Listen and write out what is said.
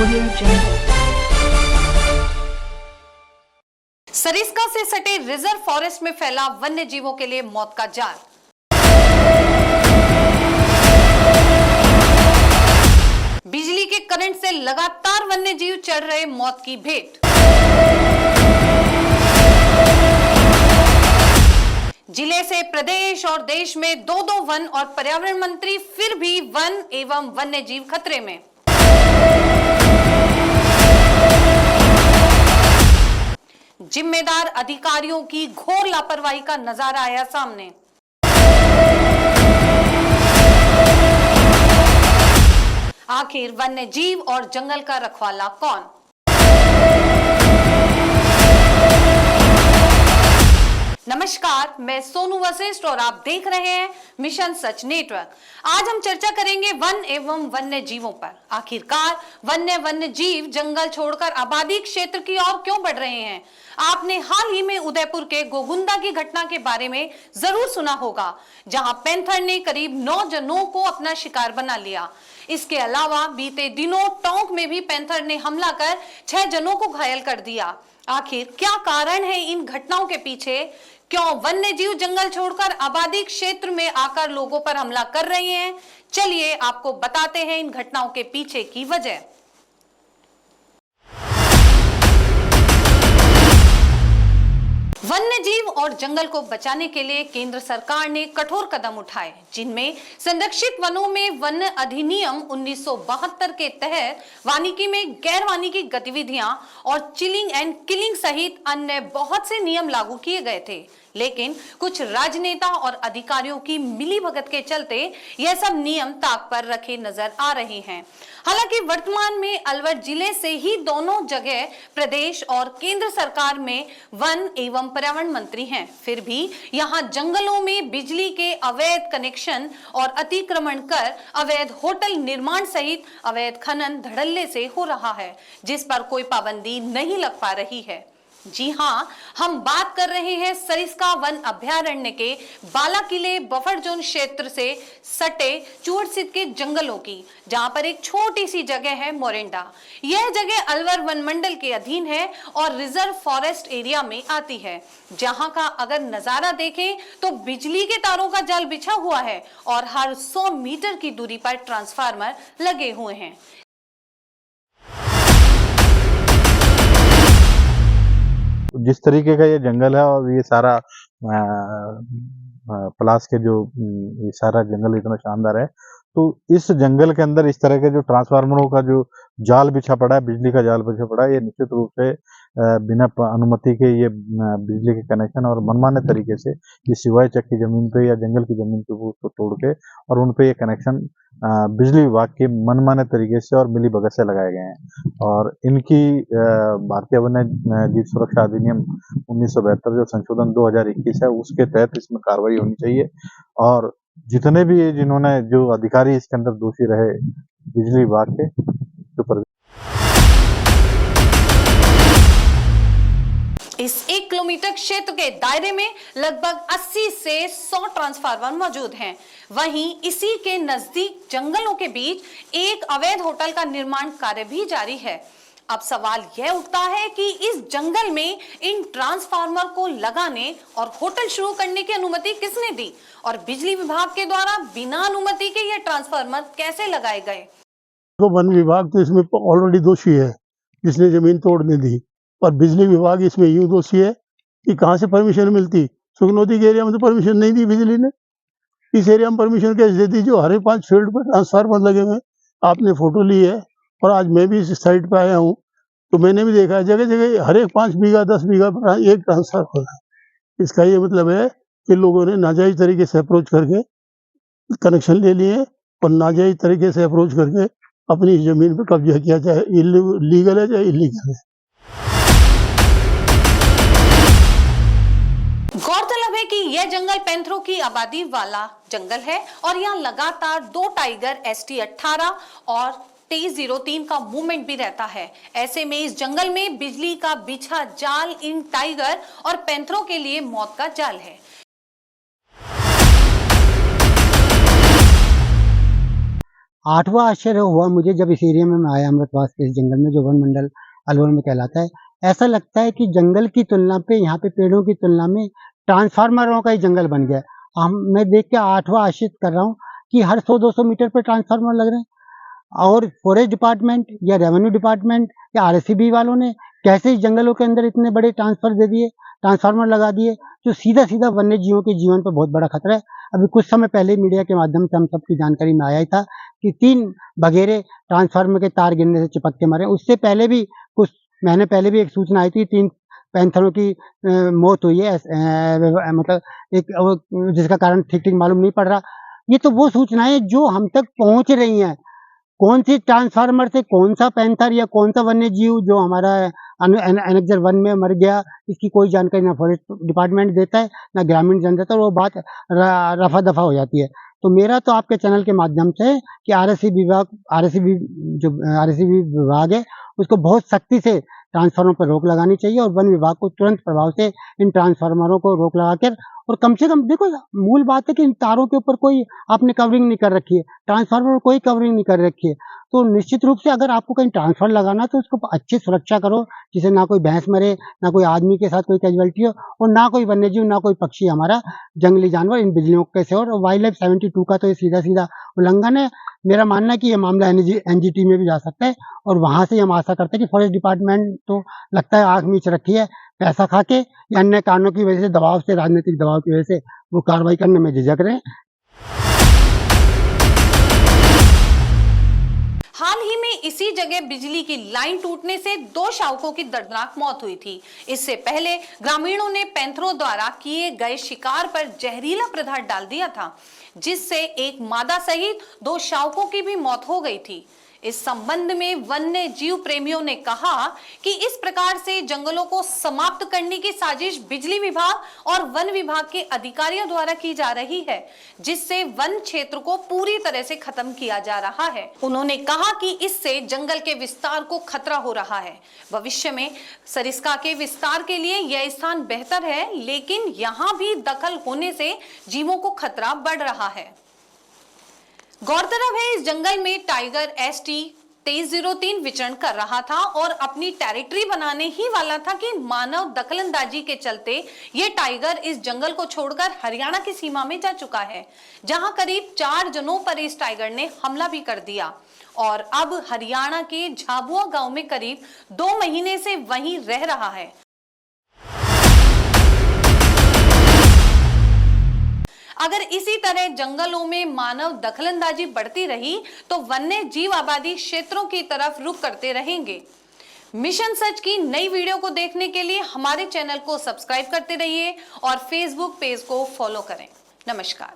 Audio Jungle। Sariska से सटे reserve forest में फैला वन्य जीवों के लिए मौत का जाल। बिजली के करंट से लगातार वन्य जीव चढ़ रहे मौत की भेंट। जिले से प्रदेश और देश में दो वन और पर्यावरण मंत्री, फिर भी वन एवं वन्य जीव खतरे में। जिम्मेदार अधिकारियों की घोर लापरवाही का नजारा आया सामने। आखिर वन्य जीव और जंगल का रखवाला कौन? नमस्कार, मैं सोनू वशिष्ठ और आप देख रहे हैं मिशन सच नेटवर्क। आज हम चर्चा करेंगे वन एवं वन्य जीवों पर। आखिरकार वन्य जीव जंगल छोड़कर आबादी क्षेत्र की ओर क्यों बढ़ रहे हैं? आपने हाल ही में उदयपुर के गोगुंदा की घटना के बारे में जरूर सुना होगा, जहां पैंथर ने करीब 9 जनों को अपना शिकार बना लिया। इसके अलावा बीते दिनों टोंक में भी पैंथर ने हमला कर 6 जनों को घायल कर दिया। आखिर क्या कारण है इन घटनाओं के पीछे? क्यों वन्य जीव जंगल छोड़कर आबादी क्षेत्र में आकर लोगों पर हमला कर रहे हैं? चलिए आपको बताते हैं इन घटनाओं के पीछे की वजह। वन्य जीव और जंगल को बचाने के लिए केंद्र सरकार ने कठोर कदम उठाए, जिनमें संरक्षित वनों में वन अधिनियम 1972 के तहत वानिकी में गैर वानिकी गतिविधियां और चिलिंग एंड किलिंग सहित अन्य बहुत से नियम लागू किए गए थे। लेकिन कुछ राजनेता और अधिकारियों की मिलीभगत के चलते यह सब नियम ताक पर रखे नजर आ रहे हैं। हालांकि वर्तमान में अलवर जिले से ही दोनों जगह प्रदेश और केंद्र सरकार में वन एवं पर्यावरण मंत्री हैं, फिर भी यहां जंगलों में बिजली के अवैध कनेक्शन और अतिक्रमण कर अवैध होटल निर्माण सहित अवैध खनन धड़ल्ले से हो रहा है, जिस पर कोई पाबंदी नहीं लग पा रही है। जी हां, हम बात कर रहे हैं सरिस्का वन अभयारण्य के बालाकिले बफर जोन क्षेत्र से सटे चूहड़सिद के जंगलों की, जहां पर एक छोटी सी जगह है मोरिंडा। यह जगह अलवर वन मंडल के अधीन है और रिजर्व फॉरेस्ट एरिया में आती है, जहां का अगर नजारा देखें तो बिजली के तारों का जाल बिछा हुआ है और हर 100 मीटर की दूरी पर ट्रांसफार्मर लगे हुए हैं। जिस तरीके का ये जंगल है और ये सारा पलास के जो ये सारा जंगल इतना शानदार है, तो इस जंगल के अंदर इस तरह के जो ट्रांसफार्मरों का जो जाल बिछा पड़ा है, बिजली का जाल बिछा पड़ा है, ये निश्चित रूप से बिना अनुमति के ये बिजली के कनेक्शन और मनमाने तरीके से ये सिवाय चक की जमीन पे या जंगल की जमीन पे उसको तोड़ के और उन पे ये कनेक्शन बिजली विभाग के मनमाने तरीके से और मिलीभगत से लगाए गए हैं। और इनकी भारतीय वन्य जीव सुरक्षा अधिनियम 1972 जो संशोधन 2021 है, उसके तहत इसमें कार्रवाई होनी चाहिए। और जितने भी जिन्होंने जो अधिकारी इसके अंदर दोषी रहे बिजली विभाग के सुपर। इस 1 किलोमीटर क्षेत्र के दायरे में लगभग 80 से 100 ट्रांसफार्मर मौजूद हैं। वहीं इसी के नजदीक जंगलों के बीच एक अवैध होटल का निर्माण कार्य भी जारी है। अब सवाल यह उठता है कि इस जंगल में इन ट्रांसफार्मर को लगाने और होटल शुरू करने की अनुमति किसने दी और बिजली विभाग के द्वारा बिना अनुमति के ये ट्रांसफार्मर कैसे लगाए गए? तो वन विभाग तो इसमें ऑलरेडी दोषी है, जिसने जमीन तोड़ने दी, और बिजली विभाग इसमें यूं दोषी है कि कहां से परमिशन मिलती। सुगनौती के एरिया में तो परमिशन नहीं दी बिजली ने, इस एरिया में परमिशन कैसे देती जो हर 5 फील्ड पर ट्रांसफार्मर लगे हुए। आपने फोटो ली है और आज मैं भी इस साइड पे आया हूँ, तो मैंने भी देखा है जगह जगह हर एक 5 बीघा 10 बीघा पर एक ट्रांसफार्मर है। इसका ये मतलब है कि लोगों ने नाजायज तरीके से अप्रोच करके कनेक्शन ले लिए और नाजायज तरीके से अप्रोच करके अपनी जमीन पर कब्जा किया, चाहे लीगल है चाहे इलीगल है। गौरतलब है कि यह जंगल पैंथरों की आबादी वाला जंगल है और यहाँ लगातार 2 टाइगर ST18 और 2303 का मूवमेंट भी रहता है। ऐसे में इस जंगल में बिजली का बिछा जाल इन टाइगर और पैंथरों के लिए मौत का जाल है। 8वां आश्चर्य हुआ मुझे जब इस एरिया में मैं आया, अमृतवास के इस जंगल में जो वन मंडल अलवर में कहलाता है। ऐसा लगता है कि जंगल की तुलना पे यहाँ पे पेड़ों की तुलना में ट्रांसफार्मरों का ही जंगल बन गया है। मैं देख के 8वां आश्चर्य कर रहा हूँ कि हर 100-200 मीटर पे ट्रांसफार्मर लग रहे हैं। और फॉरेस्ट डिपार्टमेंट या रेवेन्यू डिपार्टमेंट या आरएससीबी वालों ने कैसे इस जंगलों के अंदर इतने बड़े ट्रांसफार्मर लगा दिए, जो सीधा सीधा वन्य जीवों के जीवन पर बहुत बड़ा खतरा है। अभी कुछ समय पहले मीडिया के माध्यम से हम सबकी जानकारी में आया ही था कि 3 बघेरे ट्रांसफार्मर के तार गिरने से चिपक के मरे। उससे पहले भी कुछ महीने पहले भी एक सूचना आई थी, 3 पैंथरों की मौत हुई है, मतलब एक जिसका कारण ठीक मालूम नहीं पड़ रहा। ये तो वो सूचनाएं जो हम तक पहुंच रही हैं। कौन सी ट्रांसफार्मर से कौन सा पैंथर या कौन सा वन्य जीव जो हमारा एनेक्जर 1 में मर गया, इसकी कोई जानकारी ना फॉरेस्ट डिपार्टमेंट देता है ना ग्रामीण जन देता है, और वो बात रफा दफा हो जाती है। तो मेरा तो आपके चैनल के माध्यम से कि आरएससीबी विभाग है, उसको बहुत सख्ती से ट्रांसफार्मर पर रोक लगानी चाहिए और वन विभाग को तुरंत प्रभाव से इन ट्रांसफार्मरों को रोक लगाकर, और कम से कम देखो, मूल बात है कि इन तारों के ऊपर कोई आपने कवरिंग नहीं कर रखी है, ट्रांसफार्मर में कोई कवरिंग नहीं कर रखी है। तो निश्चित रूप से अगर आपको कहीं ट्रांसफार्मर लगाना तो उसको अच्छी सुरक्षा करो, जिसे ना कोई भैंस मरे, ना कोई आदमी के साथ कोई कैजुअलिटी हो, और ना कोई वन्यजीव, ना कोई पक्षी, हमारा जंगली जानवर इन बिजलियों के से। और वाइल्ड लाइफ 72 का तो ये सीधा सीधा उल्लंघन है। मेरा मानना है कि ये मामला एनजीटी में भी जा सकता है, और वहां से हम आशा करते हैं कि फॉरेस्ट डिपार्टमेंट तो लगता है आंख मीच रखी है, पैसा खा के या अन्य कारणों की वजह से, दबाव से, राजनीतिक दबाव की वजह से वो कार्रवाई करने में झिझक रहे हैं। हाल ही में इसी जगह बिजली की लाइन टूटने से 2 शावकों की दर्दनाक मौत हुई थी। इससे पहले ग्रामीणों ने पैंथरों द्वारा किए गए शिकार पर जहरीला पदार्थ डाल दिया था, जिससे एक मादा सहित 2 शावकों की भी मौत हो गई थी। इस संबंध में वन्य जीव प्रेमियों ने कहा कि इस प्रकार से जंगलों को समाप्त करने की साजिश बिजली विभाग और वन विभाग के अधिकारियों द्वारा की जा रही है, जिससे वन क्षेत्र को पूरी तरह से खत्म किया जा रहा है। उन्होंने कहा कि इससे जंगल के विस्तार को खतरा हो रहा है। भविष्य में सरिस्का के विस्तार के लिए यह स्थान बेहतर है, लेकिन यहाँ भी दखल होने से जीवों को खतरा बढ़ रहा है। गौरतलब है, इस जंगल में टाइगर ST 2303 विचरण कर रहा था और अपनी टेरिटरी बनाने ही वाला था कि मानव दखलंदाजी के चलते ये टाइगर इस जंगल को छोड़कर हरियाणा की सीमा में जा चुका है, जहां करीब 4 जनों पर इस टाइगर ने हमला भी कर दिया और अब हरियाणा के झाबुआ गांव में करीब 2 महीने से वहीं रह रहा है। अगर इसी तरह जंगलों में मानव दखलंदाजी बढ़ती रही तो वन्य जीव आबादी क्षेत्रों की तरफ रुख करते रहेंगे। मिशन सच की नई वीडियो को देखने के लिए हमारे चैनल को सब्सक्राइब करते रहिए और फेसबुक पेज को फॉलो करें। नमस्कार।